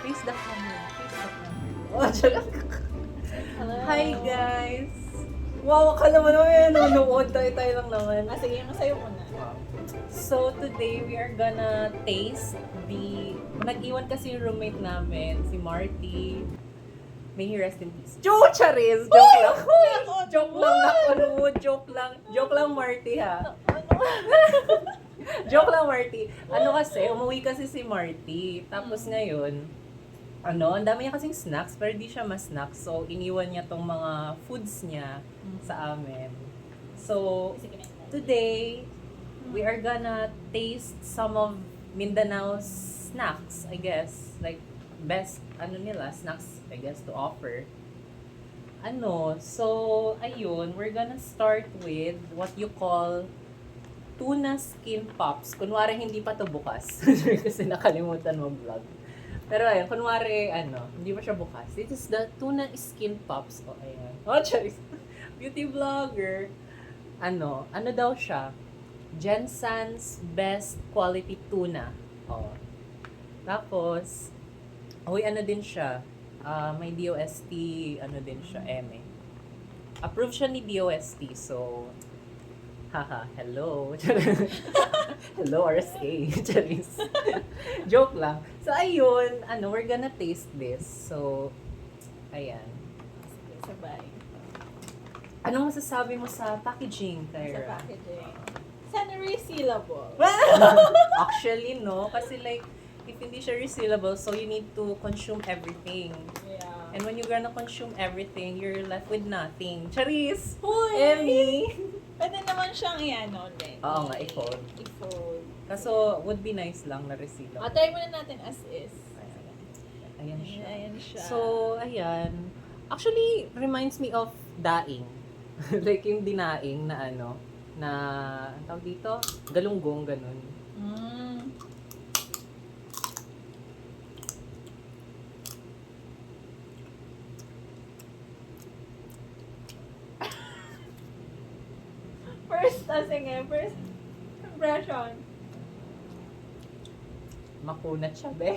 Face the camera. Face the camera. Oh, charot. Hello. Hi, guys! Wow, akala mo naman nanonood tayo lang naman. Sige, masayo mo na. So, today we are gonna taste the... Nag-iwan kasi yung roommate namin, si Marty. May he rest in peace. Charis! Joke lang! Joke lang, nakulo. Joke lang. Joke lang, Marty, ha? Joke lang, Marty. Ano kasi, umuwi kasi si Marty. Tapos ngayon, ang dami niya kasing snacks, pero di siya ma-snack. So, iniwan niya tong mga foods niya sa amin. So, today, we are gonna taste some of Mindanao's snacks, I guess. Like, best, snacks, I guess, to offer. So, ayun, we're gonna start with what you call tuna skin pops. Kunwari, hindi pa to bukas. Kasi nakalimutan mo vlog. Pero ayun, kunwari, hindi pa siya bukas. It is the tuna skin pops. Oh, ayan. Oh, charis. Beauty vlogger. Ano daw siya? Jensen's best quality tuna. Oh. Tapos, din siya. May DOST, din siya, eme. Approved siya ni DOST, so, haha, hello. Hello, RSA. Charis. Joke lang. So, ayun, we're gonna taste this. So, ayan. Sige, sabay. Anong masasabi mo sa packaging, Sa Tyra? packaging. Sana resealable. Actually, no. Kasi like, if hindi siya resealable, so you need to consume everything. Yeah. And when you're gonna consume everything, you're left with nothing. Charis! Hoy! Emmy! Pwede naman siyang i-ano din. Oo nga, i-fold. I-fold. Kaso, would be nice lang na resealable. Try muna natin as is. Ayan siya. Ayan siya. So, ayan. Actually, reminds me of daing. Like yung dinaing na na, ang tawag dito? Galunggong, ganun. Mm. First impression. Makunat siya, be.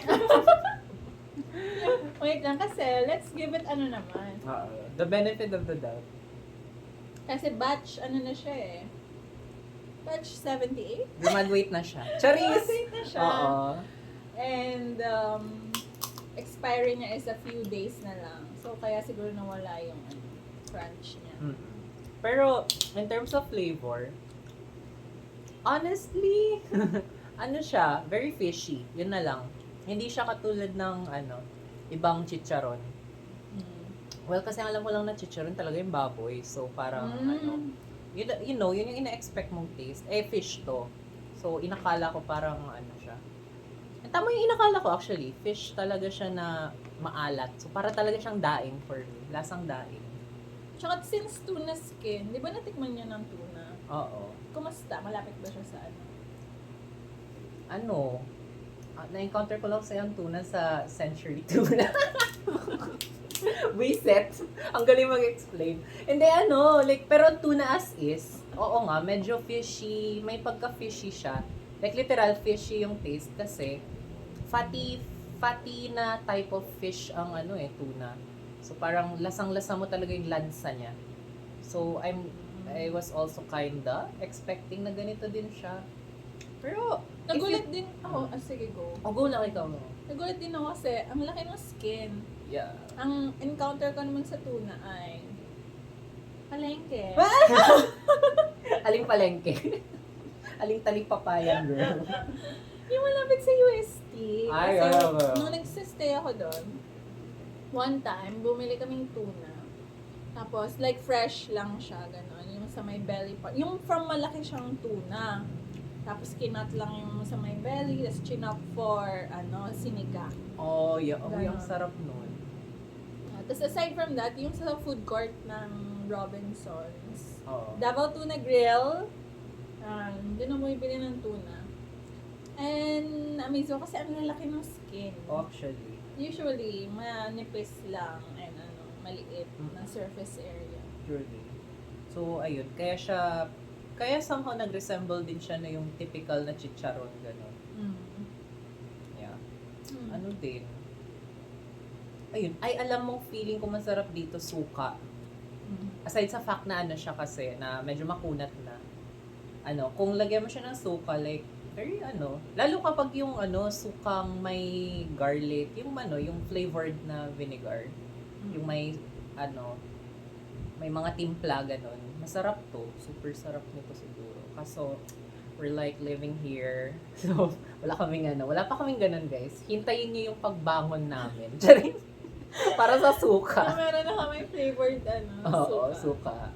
Wait lang kasi, let's give it naman. The benefit of the doubt. Kasi batch, na siya eh. Batch 78? Graduate na siya. Charis! Wait na siya. Oo. And, expiry niya is a few days na lang. So, kaya siguro nawala yung crunch niya. Mm. Pero, in terms of flavor, honestly, siya, very fishy. Yun na lang. Hindi siya katulad ng, ibang chicharon. Mm. Well, kasi alam ko lang na chicharon talaga yung baboy. So, parang, yun yung ina-expect mong taste. Eh, fish to. So, inakala ko parang, siya. Tama yung inakala ko, actually. Fish talaga siya na maalat. So, para talaga siyang daing for me. Lasang daing. Tsaka since tuna skin, di ba natikman niyo ng tuna? Oo. Kumusta? Malapit ba siya sa Na-encounter ko lang sa yung tuna sa Century Tuna. Wiset. Ang galing mag-explain. Hindi, pero tuna as is, oo nga, medyo fishy, may pagka-fishy siya. Like, literal fishy yung taste kasi fatty na type of fish ang tuna. So, parang lasang-lasa mo talaga yung lansa niya. So, I was also kinda expecting na ganito din siya. Pero, Nagulat din ako. Sige, go. go lang ikaw mo. Nagulat din ako kasi ang laki ng skin. Yeah. Ang encounter ko naman sa tuna ay palengke. Aling palengke. Aling talipapaya, girl. Yung malapit sa UST. Ay, Kasi oo. nung nagsistay ako doon, one time, bumili kaming tuna. Tapos, like, fresh lang siya, gano'n. Yung sa may belly part. Yung from malaki siyang tuna. Tapos, kinat lang yung sa may belly. Tapos, chinop for, sinigang. Oh, yeah. Oh, Ganon. ang sarap nun. Tapos, aside from that, yung sa food court ng Robinsons. Oo. Davao Tuna Grill. Doon na bumibili ng tuna. And, amazing ako kasi ang lalaki ng skin. Oh, actually. Usually, manipis lang and maliit na surface area. Truly. So, ayun. Kaya somehow nag-resemble din siya na yung typical na chicharon, gano'n. Mm. Yeah. Mm. Ano din? ayun, ay alam mong feeling ko masarap dito suka. Aside sa fact na ano siya kasi, na medyo makunat na. Ano, kung lagyan mo siya ng suka, like, very ano, lalo kapag yung ano, sukang may garlic, yung ano, yung flavored na vinegar, yung may, ano, may mga timpla, ganun. Masarap to. Super sarap nito siguro. Kaso, we're like living here. So, wala pa kaming ganun, guys. Hintayin niyo yung pagbangon namin. Charing. Para sa suka. Meron na kami flavored Oo, suka. suka.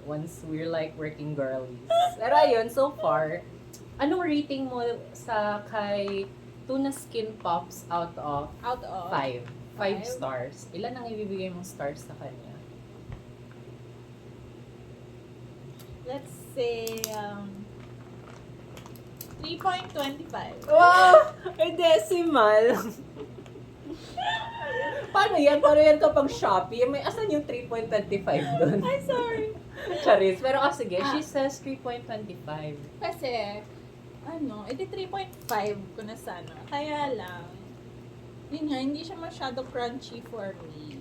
Once we're like working girlies. Pero ayun, so far, anong rating mo sa kay Tuna Skin Pops out of Out of 5? 5 Five? stars. Ilan ang ibibigay mong stars sa kanya? let's say 3.25. Wow! Ay, decimal! Paano yan? Paano yan kapag Shopee? May asan yung 3.25 doon? Ay, sorry. Charis. Pero sige, she says 3.25. Kasi, edi 3.5 ko na sana. Kaya lang, yun nga, hindi siya masyado crunchy for me.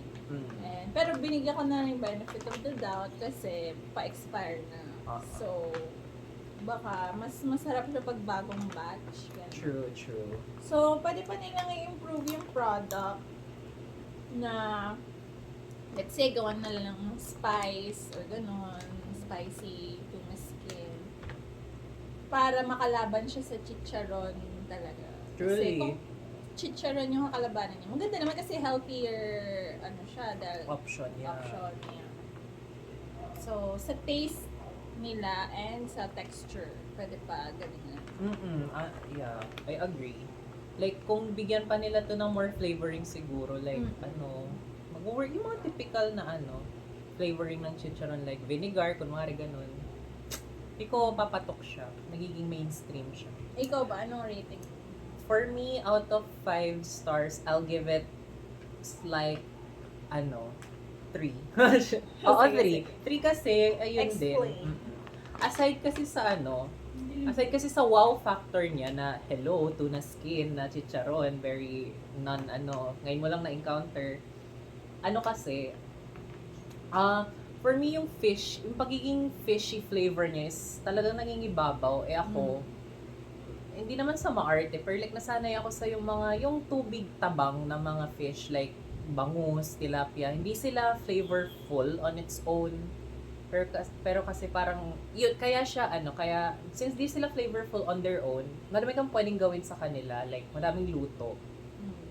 And, pero binigyan ko na yung benefit of the doubt kasi pa-expire na. So, baka mas masarap siya pag bagong batch. Ganun. True. So, pwede pa nilang i-improve yung product na, let's say, gawan na lang ng spice or gano'n, spicy tuna skin, para makalaban siya sa chicharon talaga. Kasi Truly. kung chicharon yung kakalabanan niya, maganda naman kasi healthier, siya, dahil Option, yeah. option niya. So, sa taste nila and sa texture, pwede pa ganun na. Yeah, I agree. Like, kung bigyan pa nila to ng more flavoring siguro, like, mag-work yung mga typical na flavoring ng chicharon, like vinegar, kunwari ganun. Hindi ko papatok siya. Nagiging mainstream siya. Ikaw ba? Anong rating? For me, out of 5 stars, I'll give it like, 3. Oo, 3. 3 kasi, ayun din. Explain. Aside kasi sa wow factor niya na, hello, tuna skin na chicharon, very ngayon mo lang na-encounter. Kasi, for me yung fish, yung pagiging fishy flavor niya is talagang nangingibabaw. Ako, hindi naman sa maarte, pero like nasanay ako sa yung tubig tabang na mga fish, like bangus, tilapia. Hindi sila flavorful on its own. Pero kasi parang, yun, kaya since di sila flavorful on their own, marami kang pwedeng gawin sa kanila, like, madaming luto,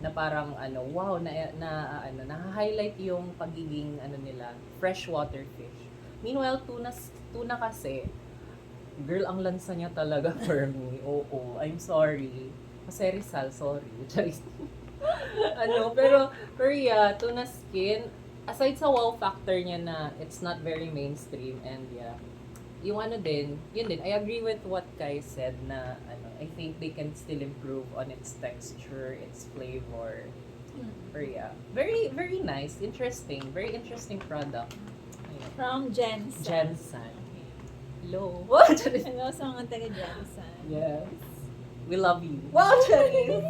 na parang, wow, na-highlight yung pagiging, nila, freshwater fish. Meanwhile, tuna kasi, girl, ang lansa niya talaga for me. Oo, I'm sorry. Kasi Rizal, sorry. Pero yeah, tuna skin, aside sa wow factor niya na it's not very mainstream, and yeah, yung yun din, I agree with what Kai said na I think they can still improve on its texture, its flavor. Pero yeah, very, very nice, very interesting product. Ayun. From Jensen. Jensen. Hello. What? Hello sa mga taga Jensen. Yes. We love you. Wow, Charis!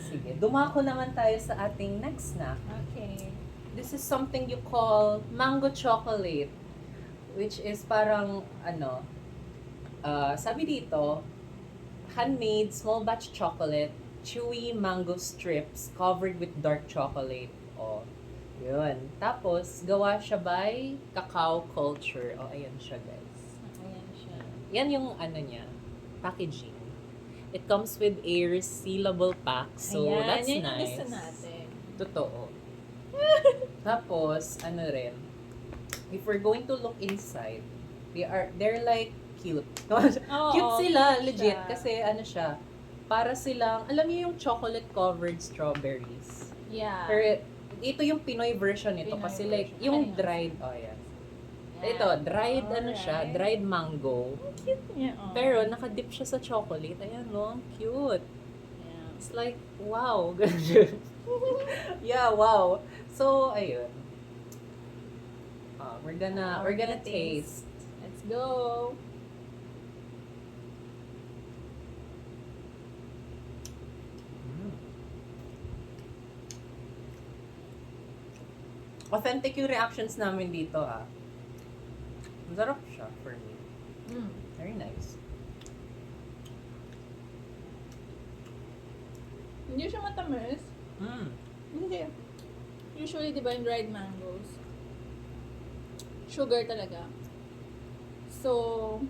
Sige. Dumako naman tayo sa ating next snack. Okay. This is something you call mango chocolate, which is parang sabi dito, handmade small batch chocolate, chewy mango strips covered with dark chocolate. Yun. Tapos gawa siya by Cacao Culture. Ayan siya, guys. Ayan siya. Yan yung niya, packaging. It comes with a resealable pack, so Ayan, that's yan yung nice. gusto natin. Totoo. Tapos, if we're going to look inside, they're like cute. Cute sila, cute legit. siya. Kasi siya, para silang, alam niyo yung chocolate covered strawberries. Yeah. Pero ito yung Pinoy version nito Pinoy kasi like, version. yung Ano yun? dried, yan. Yan. Ito, dried siya, Alright. dried mango. Cute niya, Pero nakadip siya sa chocolate. Ayan, no? Cute. Yeah. It's like, wow. Ganun. Yeah, wow. So, ayun. We're gonna taste. Let's go. authentic yung reactions namin dito, ah. Masarap siya for me. Very nice. Hindi siya matamis. Hindi. Usually, di ba, yung dried mangoes, sugar talaga. So,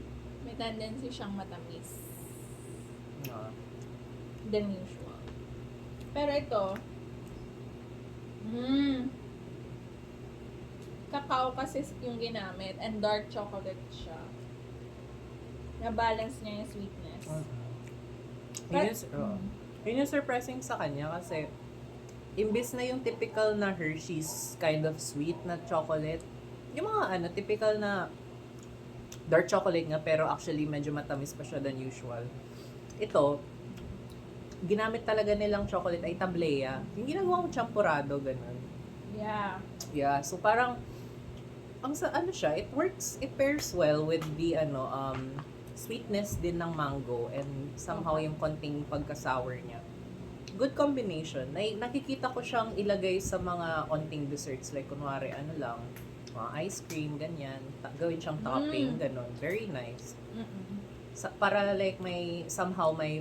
may tendency siyang matamis Yeah. than usual. Pero ito, cacao kasi yung ginamit and dark chocolate siya. Na-balance niya yung sweetness. Yun yung surprising sa kanya kasi imbis na yung typical na Hershey's kind of sweet na chocolate, yung mga typical na dark chocolate nga pero actually medyo matamis pa siya than usual. Ito, ginamit talaga nilang chocolate ay tablea. Yung ginagawa ko champurado, ganun. Yeah. Yeah, so parang siya, it pairs well with the sweetness din ng mango and somehow yung konting pagka-sour niya. Good combination. Nakikita ko siyang ilagay sa mga onting desserts like kunwari mga ice cream, ganyan. Gawin siyang topping, ganun. Very nice. Para like somehow may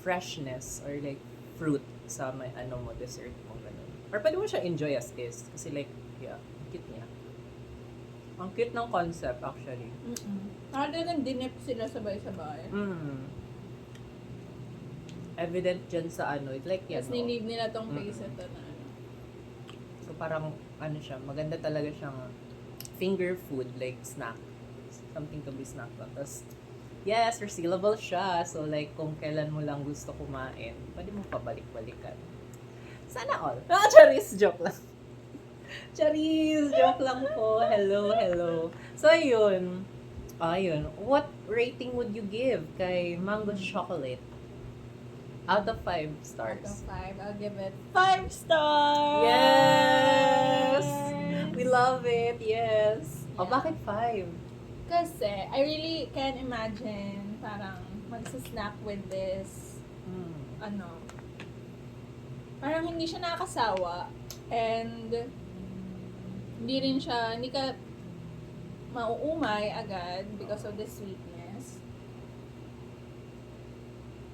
freshness or like fruit sa may dessert mo, ganun. Or pwede mo siya enjoy as is. Kasi like, yeah, cute niya. Ang cute ng concept, actually. Talagang dinip sila sabay-sabay. Evident dyan sa like yan. Tapos nilib nila tong face ito na So parang, siya, maganda talaga siyang finger food, like snack. Something to be snacked on. Tapos, yes, resealable siya. So like, kung kailan mo lang gusto kumain, pwede mo pabalik-balikan. Sana all. Charis, joke lang. Charis, joke lang po. Hello. So, ayun. What rating would you give kay Mango Chocolate? Out of 5 stars. Out of 5, I'll give it 5 stars! Yes! We love it, yes. Yeah. Bakit 5? Kasi, I really can imagine parang magsasnack with this, parang hindi siya nakakasawa and hindi ka mauumay agad because of the sweetness.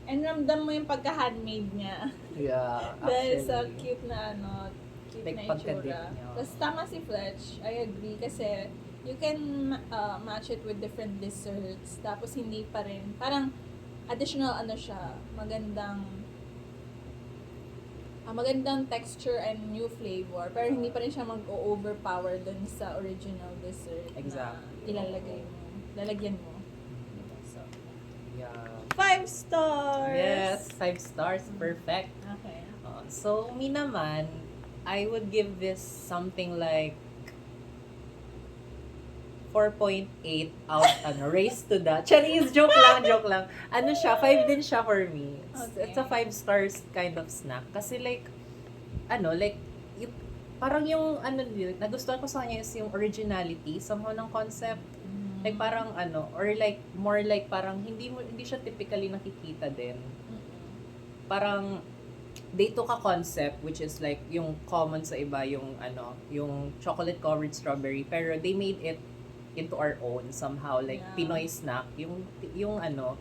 And ramdam mo yung pagka-handmade niya. Yeah, Dahil sa actually. cute na cute Like na pagka-dip itsura. niya. Tapos tama si Fletch, I agree kasi you can match it with different desserts. Tapos hindi pa rin, parang additional siya, magandang texture and new flavor. Pero hindi pa rin siya mag-overpower dun sa original dessert Exactly. na lalagyan mo. So, Yeah. 5 stars! Yes, 5 stars. Perfect. Okay. So, me naman, I would give this something like 4.8 out, raise to the. Charis, joke lang. Siya, 5 din siya for me. Okay. It's a 5 stars kind of snack. Kasi like, parang yung, nagustuhan ko sa kanya is yung originality, somehow ng concept. Like parang or like, more like parang hindi siya typically nakikita din. Parang, they took a concept which is like yung common sa iba, yung yung chocolate covered strawberry, pero they made it into our own somehow, like Yeah. Pinoy snack, yung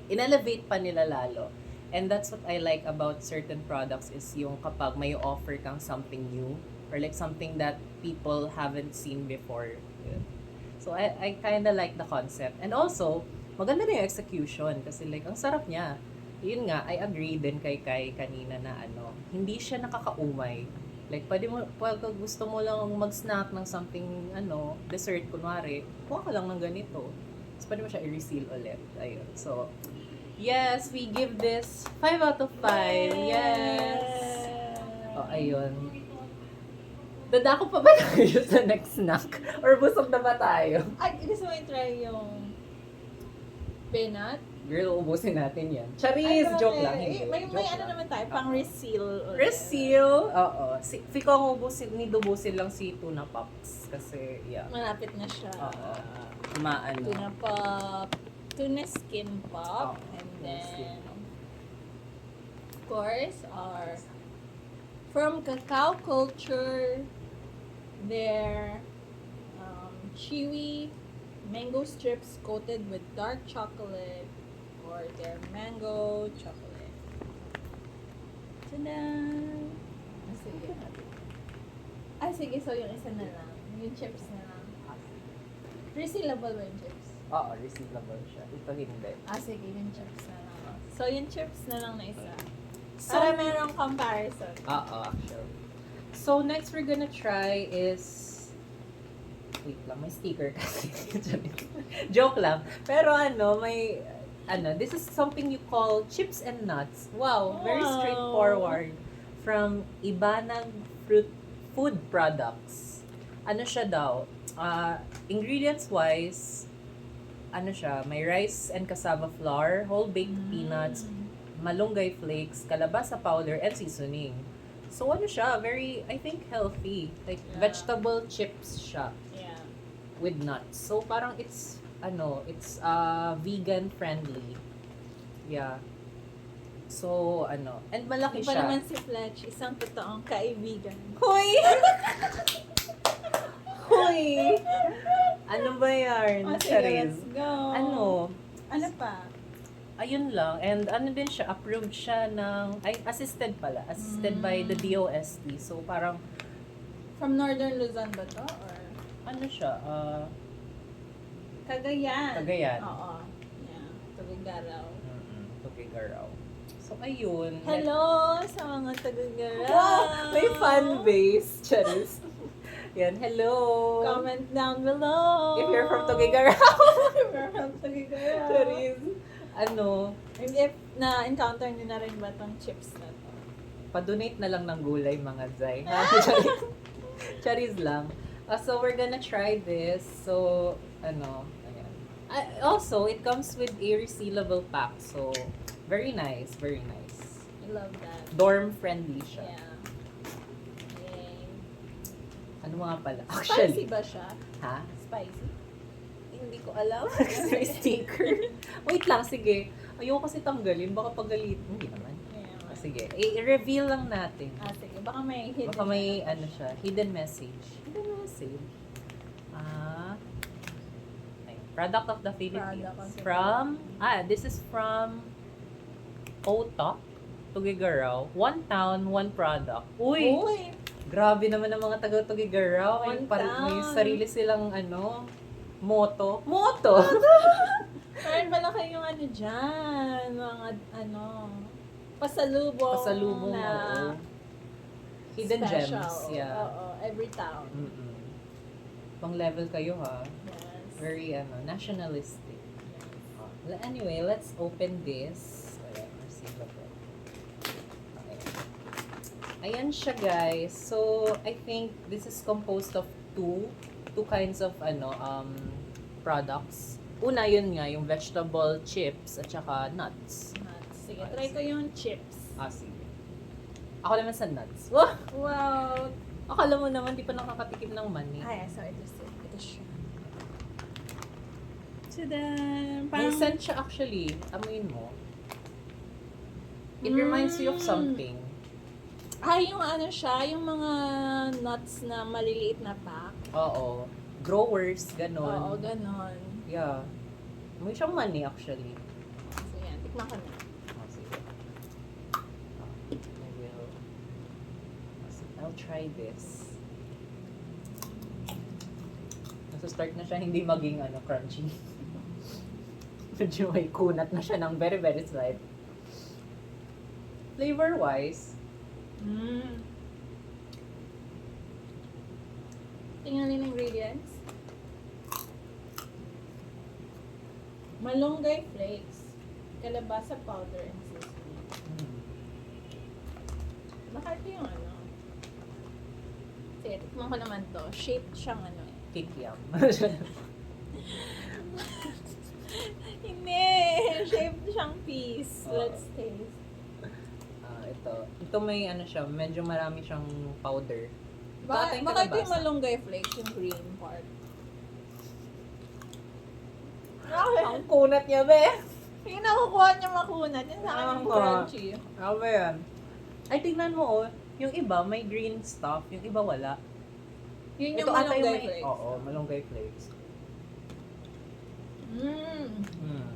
inelevate pa nila lalo. And that's what I like about certain products is yung kapag may offer kang something new or like something that people haven't seen before. So I kind of like the concept. And also, maganda na yung execution kasi like ang sarap niya. Yun nga, I agree din kay kanina na hindi siya nakakaumay. Like, pag gusto mo lang mag-snack ng something, dessert, kunwari, kuha ka lang ng ganito. Tapos pwede mo siya i-reseal ulit. Ayun. So, yes, we give this 5 out of 5. Yes! Ayun. Dadako pa ba tayo sa next snack? Or busog na ba tayo? Ay, gusto mo i-try yung peanut? Girl, ubusin natin yan. Charis! Joke lang. Hindi. May Joke lang. naman tayo, pang reseal. Reseal? Oo. Fiko ang ubusin lang si Tuna Pops. Kasi, yeah. Malapit na siya. Oo. Tuna pop, tuna skin pop, Oo, and tuna skin then, pop. of course, our from cacao culture their chewy mango strips coated with dark chocolate or their mango chocolate. Tada! Sige. Sige. So, yung isa na lang. Yung chips na lang. Resealable ba yung chips? Oo, receivable siya. Ito hindi. Sige. Yung chips na lang. So, yung chips na lang na isa. So, Para merong comparison. Oo, actually. So, next we're gonna try is... Wait lang, may sticker kasi. Joke lang. Pero may... this is something you call chips and nuts. Wow, very Wow. straightforward. From Ibanag Food Products. Siya daw? Ingredients-wise, siya, may rice and cassava flour, whole baked peanuts, malunggay flakes, kalabasa powder, and seasoning. So, siya, very, I think, healthy. Like, Yeah. vegetable chips siya Yeah. with nuts. So, parang it's vegan friendly. Yeah. So, and malaki Iba siya. naman si Fletch, isang totoong kaibigan. Hoy! Hoy! Ano ba yan? Sige, Charis? let's go. Ano pa? Ayun lang. And din siya, approved siya assisted pala. Assisted by the DOST. So, parang, From Northern Luzon ba to? Or siya, Cagayan? Cagayan. Oo. Yeah. Tugigaraw. Tugigaraw. So, ayun. Hello sa mga Tugigaraw. Wow! May fan base. Charis. Yan, hello. Comment down below. If you're from Tugigaraw. If you're from Tugigaraw. Charis. If na-encounter niyo na rin ba tong chips na to? Pa-donate na lang ng gulay, mga Zay. Charis lang. So, we're gonna try this. So, ayan. Also, it comes with a resealable pack. So, very nice, very nice. I love that. Dorm-friendly siya. Yeah. Yay. Ano nga pala? Spicy Actually, ba siya? ha? Spicy? Hindi ko alam. Kasi may sticker. Wait lang, sige. Ayoko kasi tanggalin. Baka pagalit. Hindi naman. Yeah. Sige. I-reveal lang natin. Sige. Baka may hidden. Baka may siya, hidden message. Hidden message. Product of the Philippines. Product of the From, this is from Otok, Tugigaraw. One town, one product. Uy! Uy! Grabe naman ang mga taga Tugigaraw. One May town. sarili silang, moto. Moto! Meron pala kayong dyan, mga pasalubong, Pasalubong, na oo. Hidden special. gems. Yeah. Oo, every town. Mm-mm. Pang level kayo ha. Yes. Very nationalistic. Anyway, let's open this. Ayan, receivable. Okay. Ayan siya, guys. So, I think this is composed of two kinds of products. Una, yun nga, yung vegetable chips at saka nuts. Nuts. Sige, try ko yung chips. Sige. Ako naman sa nuts. Wow! Wow! Akala mo naman, di pa nakakatikim ng mani. Sorry, ito siya. Tadan! May scent siya actually. Amuin mo. It reminds you of something. Yung siya, yung mga nuts na maliliit na pack. Oo. Growers, ganon. Oo, ganon. Yeah. May siyang mani actually. So yan, tikman ko na. Sige. I will. I'll try this. Nasa-start na siya hindi maging crunchy. Medyo may kunat na siya ng very, very slight. Flavor-wise, Tingnan yung ingredients. Malunggay flakes, kalabasa powder, and seasoning. Bakit yung Sige, tikman ko naman to. Shaped siyang kikiam. Hindi! Shaped siyang piece. Let's taste. Ito may siya, medyo marami siyang powder. Bakit yung kalabasa. malunggay flakes, yung green part? Ang kunat niya, be! Yung nakukuha niya makunat. Yung sa akin yung crunchy. Ano ba yan? Ay, tignan mo, yung iba may green stuff, yung iba wala. Yun yung Ito ata malunggay may- flakes. Oo, malunggay flakes. Mm. Mm.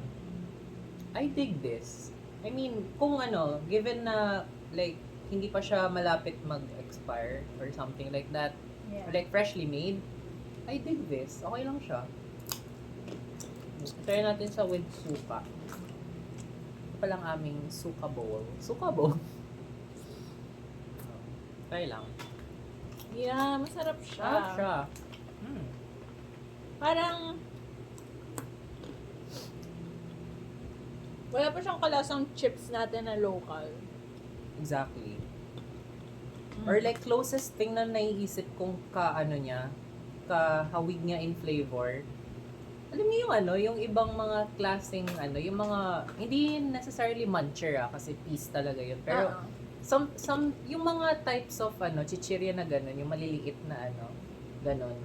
I dig this. I mean, kung ano, given na like hindi pa siya malapit mag-expire or something like that, Yeah. or like freshly made, I dig this. Okay lang siya. Try natin sa with suka. Ito palang aming suka bowl. Suka bowl? Try lang. Yeah, masarap siya. Sarap siya. Mm. Parang wala pa siyang kalasang chips natin na local. Exactly. Mm. Or like closest thing na naiisip kong ka-ano niya, kahawig niya in flavor. Alam niyo yung ano, yung ibang mga klaseng ano, yung mga, hindi necessarily muncher kasi peas talaga yun. Pero Oo. some, yung mga types of ano, chichirya na ganun, yung maliliit na ano, ganun.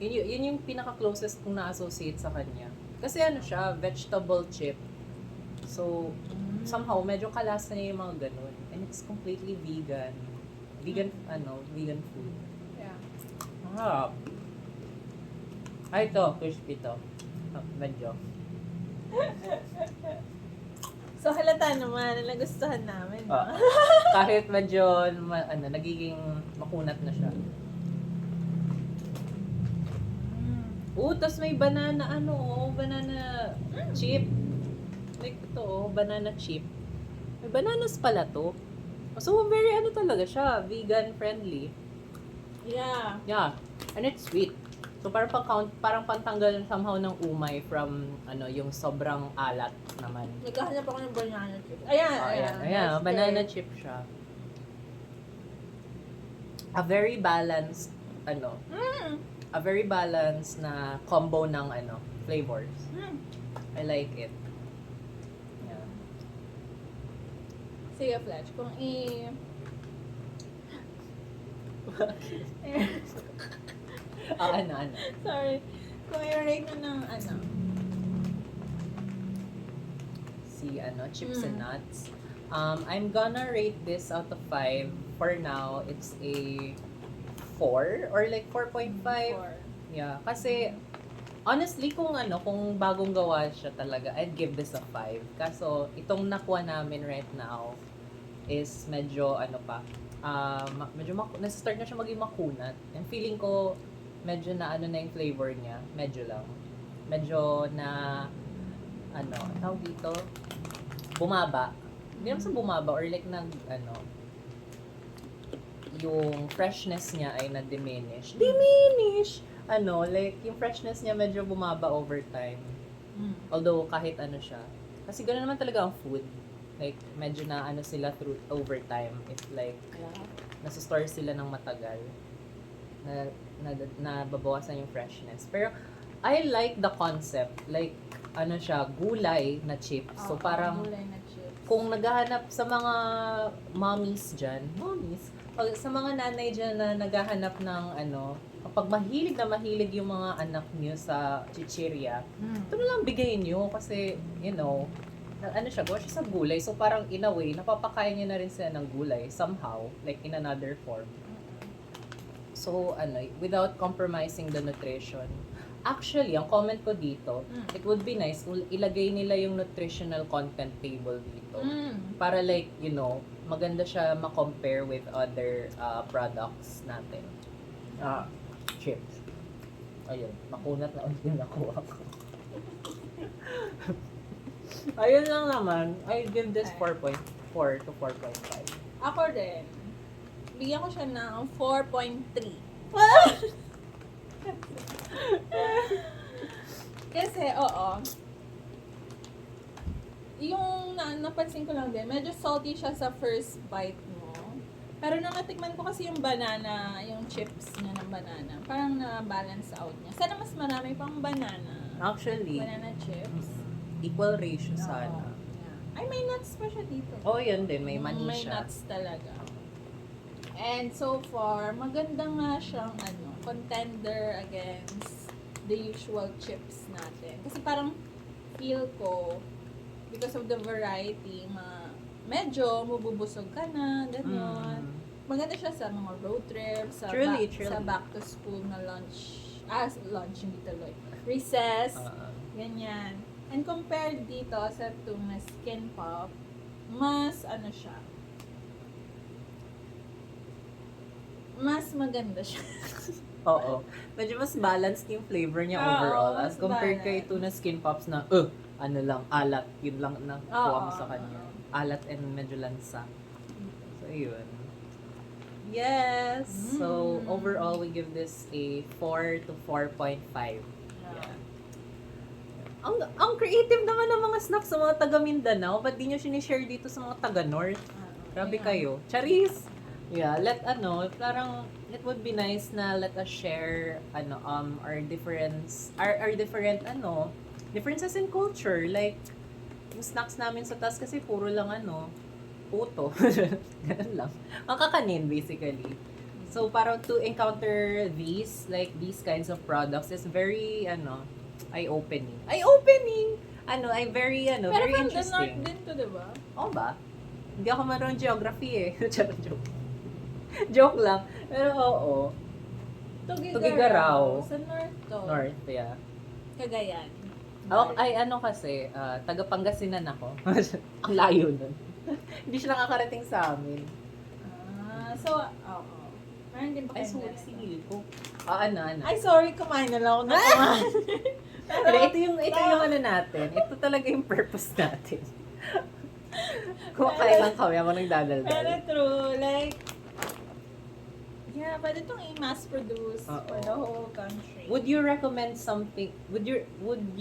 Yun yung pinaka-closest kong na-associate sa kanya. Kasi ano siya, vegetable chip. So, somehow, medyo kalasa niya yung mga ganun. And it's completely vegan. Vegan food. Yeah. Ah. Ay, ito, crispy to. Medyo. So halata naman na nagustuhan namin. No? Ah. Kahit medyo, nagiging makunat na siya. Tas may banana, banana chip. Like ito, banana chip. May bananas pala to. So, very talaga siya, vegan friendly. Yeah. Yeah, and it's sweet. So, parang pantanggal somehow ng umay from, yung sobrang alat naman. Nagkahanap ako ng banana chips. Ayan. Ayan, That's banana great. chip siya. A very balanced, a very balanced na combo ng, flavors. Mm. I like it. Yeah. Sige, Fletch, kung Ano? Sorry. Kung i-rate mo ng Si, chips and Mm. nuts. I'm gonna rate this out of 5. For now, it's a 4 or like 4.5. Yeah, kasi honestly kung bagong gawa siya talaga, I'd give this a 5. Kaso itong nakuha namin right now is medyo nasa-start na siya maging makunat. And feeling ko medyo na na yung flavor niya, medyo lang. Medyo na tawag dito, bumaba. Hindi naman sa bumaba or like yung freshness niya ay na-diminish. Like, yung freshness niya medyo bumaba over time. Although, kahit siya. Kasi gano'n naman talaga ang food. Like, medyo na sila through over time. If like, nasa-store sila ng matagal. Na babawasan yung freshness. Pero, I like the concept. Like, siya, gulay na chips. So, parang, gulay na chips. kung naghahanap sa mga mommies dyan, sa mga nanay dyan na naghahanap ng kapag mahilig yung mga anak niyo sa chichirya, ito na lang bigayin niyo kasi, siya, gawa siya sa gulay. So, parang in a way, napapakain niyo na rin sila ng gulay somehow, like in another form. So, without compromising the nutrition. Actually, ang comment ko dito, it would be nice kung ilagay nila yung nutritional content table dito. Para like, maganda siya ma-compare with other products natin. Chips. Ayun, makunat na ulit yung nakuha ko. Ayun lang naman. I give this 4.4 to 4.5. Ako rin. Bigyan ko siya ng 4.3. Kasi, yung napansin ko lang din, medyo salty siya sa first bite mo. Pero nung natikman ko kasi yung banana, yung chips niya ng banana, parang na-balance out niya. Sana mas marami pang banana. Actually, Banana chips. equal ratio sana. Oo. Yeah. Ay, may nuts pa siya dito. Oh, yun din. May mani May siya. nuts talaga. And so far, maganda nga siyang contender against the usual chips natin. Kasi parang feel ko, because of the variety, medyo mabubusog ka na, gano'n. maganda siya sa mga road trips, sa, Truly, sa truly. back to school na lunch. Lunch, hindi tuloy. Recess, ganyan. And compared dito sa tuna skin pop, mas ano siya, mas maganda siya. Oo. Medyo mas balanced yung flavor niya Oo, overall. mas As compared kay balanced. tuna skin pops na, ano lang, alat. Yun lang nakuha mo Oo, sa kanya. oo. Alat and medyo lansa. So, yun. Yes! So, overall, we give this a 4 to 4.5. Yeah. Ang creative naman ng mga snacks sa mga taga Mindanao. Ba't di nyo sinishare dito sa mga taga North? Grabe kayo. Charis! Yeah, parang it would be nice na let us share our differences in culture. Like yung snacks namin sa taas kasi puro lang puto. Ganun lang. Ang kakanin basically. So parang to encounter these kinds of products is very eye-opening. Eye-opening. Very Pero very from the north interesting. din to, diba? Oo ba? Hindi ako marunong geography eh. Joke. Joke lang. Pero oo. Tugigaraw. Sa north to. North, yeah. Cagayan. Kasi, taga Pangasinan ako. Ang layo nun. Hindi siya nakakarating sa amin. Oo. Meron din ba Ay, kayo sorry, ganito? sinili ko. Ay, sorry, kumain na lang ako na kumain. Pero ito yung natin. Ito talaga yung purpose natin. Kumakain lang kami habang Pero nagdadaldal. true, like, yeah, pwede itong i-mass produce Oo. for the whole country. Would you recommend something? Would you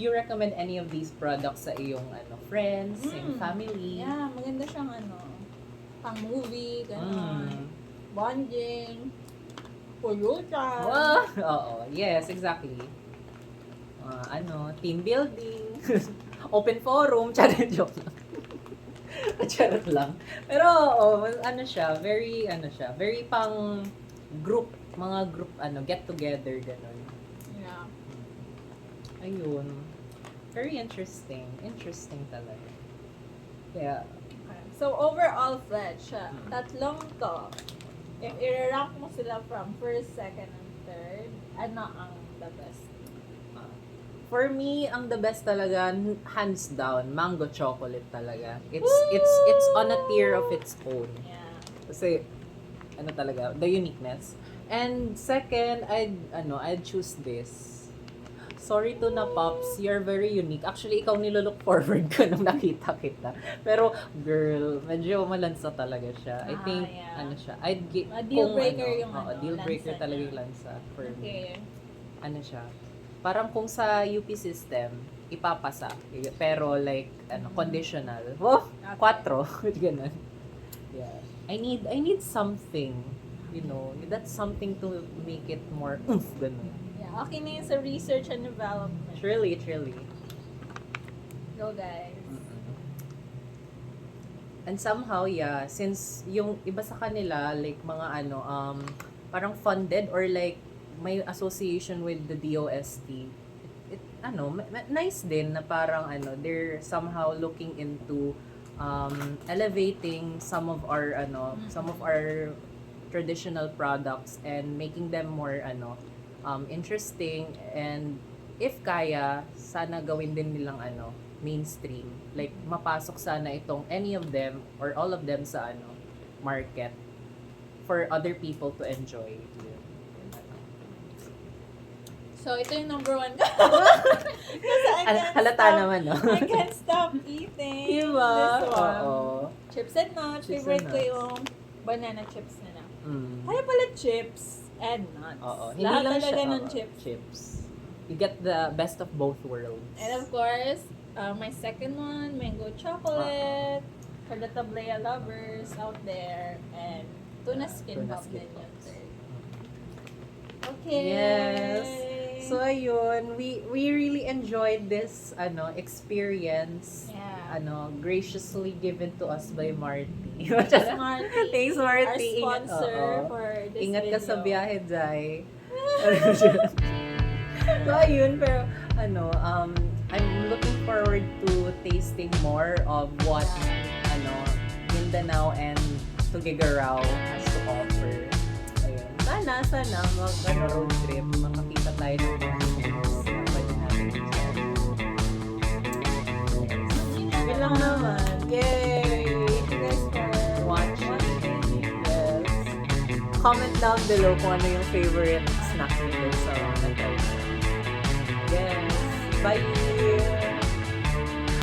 recommend any of these products sa iyong friends, yung family? Yeah, maganda siyang pang movie, gano'n. Mm. Bonding, pulutan. Wow! Oo, yes, exactly. Team building, open forum, joke lang. Charot lang. Pero, very pang group, mga group, get together, gano'n. Yeah. Ayun. Very interesting. Interesting talaga. Yeah. Okay. So, overall, Fred, siya, Mm. tatlong to, if i-rank mo sila from first, second, and third, ano ang the best? For me, ang the best talaga, hands down, mango chocolate talaga. It's on a tier of its own. Yeah. Kasi talaga, the uniqueness. And second, I'd choose this. Sorry to na Pops, you're very unique. Actually, ikaw nilolook forward ko nung nakita kita. Pero girl, medyo malansa talaga siya. I think yeah. siya. I'd give A deal breaker yung deal breaker lansa talaga niya. yung lansa for me. Okay. Siya. Parang kung sa UP system, ipapasa. Pero like, conditional. Oh, Okay. 4. Ganun. Yeah. I need something. That's something to make it more ganun. Yeah, okay na yun sa research and development. Truly. Go, guys. And somehow, yeah, since yung iba sa kanila, like mga parang funded or like may association with the DOST, nice din na parang they're somehow looking into elevating some of our traditional products and making them more interesting, and if kaya sana gawin din nilang mainstream, like mapasok sana itong any of them or all of them sa market for other people to enjoy. So, ito yung number 1 ko. Kasi Halata naman, no? I can't stop eating Diba? this one. Oo. Chips and nuts. Chips Favorite and ko nuts. yung banana chips nila. Mm. Kaya pala chips and nuts. Oo. Lahat talaga ng chips. Chips. You get the best of both worlds. And of course, my second one, mango chocolate. For the tablea lovers out there. And tuna skin Tuna pop skin din yung pops. third. Okay. Yes. So ayun, we really enjoyed this experience. Yeah. Graciously given to us by Marty. Smarty. Thanks, Our Marty. sponsor Oo. for this Ingat ka sa video. biyahe, Jai. So ayun, pero I'm looking forward to tasting more of what Mindanao and Tuguegarao has to offer. sana road trip, makakita tayo ng mga movies na pwede natin i-share. Yun lang naman. Yay! Thank you guys for Watching. Yes. Comment down below kung ano yung favorite snack nito sa Natay. Yes. Bye!